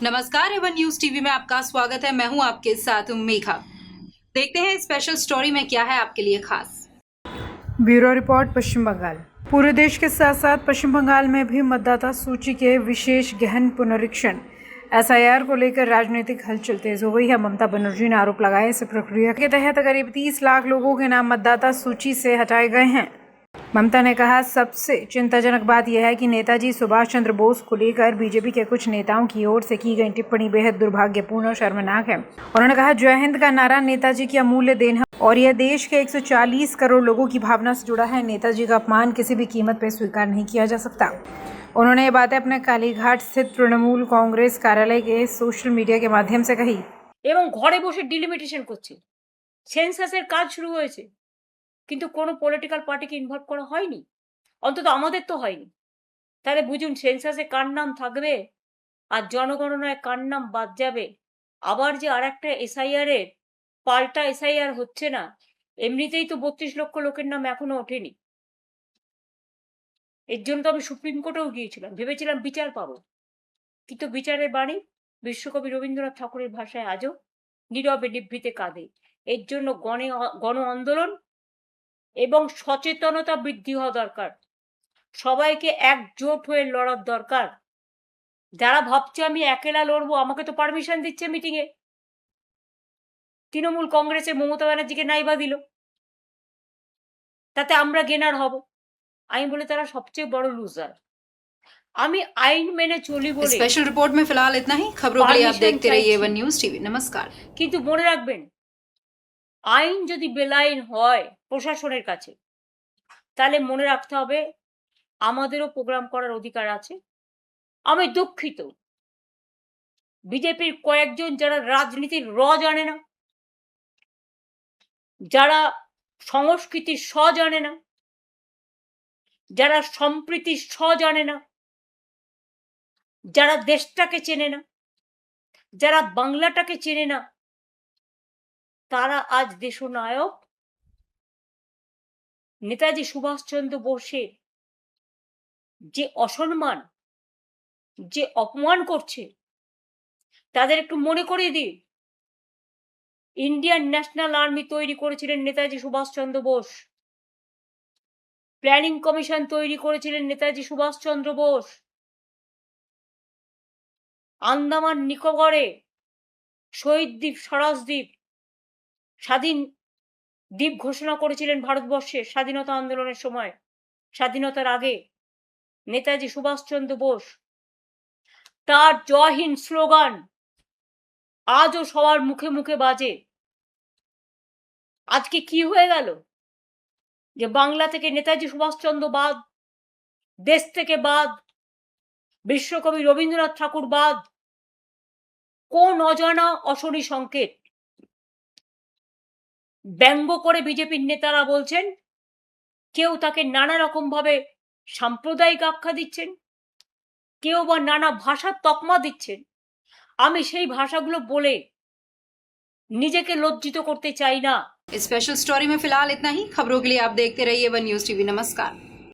नमस्कार, Avon news TV में आपका स्वागत है। मैं हूं आपके साथ मेघा। देखते हैं स्पेशल स्टोरी में क्या है आपके लिए खास। ब्यूरो रिपोर्ट पश्चिम बंगाल। पूरे देश के साथ साथ पश्चिम बंगाल में भी मतदाता सूची के विशेष गहन पुनरीक्षण एसआईआर को लेकर राजनीतिक हलचल तेज हो गई है। ममता बनर्जी ने आरोप लगाया इस प्रक्रिया के तहत करीब 30 लाख लोगों के नाम मतदाता सूची से हटाए गए हैं। ममता ने कहा, सबसे चिंताजनक बात यह है कि नेताजी सुभाष चंद्र बोस को लेकर बीजेपी के कुछ नेताओं की ओर से की गई टिप्पणी बेहद दुर्भाग्यपूर्ण और शर्मनाक है। उन्होंने कहा, जय हिंद का नारा नेताजी की अमूल्य देन है और यह देश के 140 करोड़ लोगों की भावना से जुड़ा है। नेताजी का अपमान किसी भी कीमत पर स्वीकार नहीं किया जा सकता। उन्होंने ये बातें अपने कालीघाट स्थित तृणमूल कांग्रेस कार्यालय के सोशल मीडिया के माध्यम से कही। এবং ঘরে বসে ডিলিমিটেশন করছে, সেন্সাসের কাজ শুরু হয়েছে, কিন্তু কোনো পলিটিক্যাল পার্টিকে ইনভলভ করা হয়নি, অন্তত আমাদের তো হয়নি। তাহলে বুঝুন সেন্সাসে কার নাম থাকবে আর জনগণনায় কার নাম বাদ যাবে। আবার যে আর একটা এসআইআর এর পাল্টা এসআইআর হচ্ছে না, এমনিতেই তো 32 লক্ষ লোকের নাম এখনো ওঠেনি। এর জন্য তো আমি সুপ্রিম কোর্টেও গিয়েছিলাম, ভেবেছিলাম বিচার পাবো, কিন্তু বিচারের বাণী বিশ্বকবি রবীন্দ্রনাথ ঠাকুরের ভাষায় আজও নীরবে নিভৃতে কাঁদে। এর জন্য গণ আন্দোলন এবং সচেতনতা বৃদ্ধি হওয়া দরকার। সবাইকে একজোট হয়ে লড়ার দরকার। যারা ভাবছে আমি একেলা লড়বো, আমাকে তো পারমিশন দিচ্ছে মিটিংয়ে, তৃণমূল কংগ্রেসের মমতা ব্যানার্জিকে নাইবা দিল, তাতে আমরা গেনার হব। আমি বলে তারা সবচেয়ে বড় লুজার। আমি আইন মেনে চলি বলে। स्पेशल रिपोर्ट में फिलहाल इतना ही। खबरों के लिए आप देखते रहिए एवन न्यूज टीवी। नमस्कार। কিন্তু মনে রাখবেন, আইন যদি বেলাইন হয় প্রশাসনের কাছে, তাহলে মনে রাখতে হবে আমাদেরও প্রোগ্রাম করার অধিকার আছে। আমি দুঃখিত, বিজেপির কয়েকজন যারা রাজনীতির জানে না, যারা সংস্কৃতির জানে না, যারা সম্প্রীতির জানে না, যারা দেশটাকে চেনে না, যারা বাংলাটাকে চেনে না, তারা আজ দেশনায়ক নেতাজি সুভাষচন্দ্র বোসের যে অসম্মান, যে অপমান করছে, তাদের একটু মনে করিয়ে দিই, ইন্ডিয়ান ন্যাশনাল আর্মি তৈরি করেছিলেন নেতাজি সুভাষচন্দ্র বোস, প্ল্যানিং কমিশন তৈরি করেছিলেন নেতাজি সুভাষচন্দ্র বোস, আন্দামান নিকোবরে শহীদ দ্বীপ, স্বরাজ দ্বীপ, স্বাধীন দ্বীপ ঘোষণা করেছিলেন ভারতবর্ষের স্বাধীনতা আন্দোলনের সময়, স্বাধীনতার আগে নেতাজি সুভাষচন্দ্র বোস। তার জয় হিন্দ স্লোগান আজও সবার মুখে মুখে বাজে। আজকে কি হয়ে গেল যে বাংলা থেকে নেতাজি সুভাষচন্দ্র বাদ, দেশ থেকে বাদ, বিশ্বকবি রবীন্দ্রনাথ ঠাকুর বাদ। কোন অজানা অশনি সংকেত ব্যঙ্গ করে বিজেপির নেতারা বলছেন। কেউ তাকে নানা রকম ভাবে সাম্প্রদায়িক আখ্যা দিচ্ছেন, কেউ বা নানা ভাষার তকমা দিচ্ছেন। আমি সেই ভাষাগুলো বলে নিজেকে লজ্জিত করতে চাই না। स्पेशल स्टोरी में फिलहाल इतना ही। खबरों के लिए आप देखते रहिए एवन न्यूज टीवी। नमस्कार।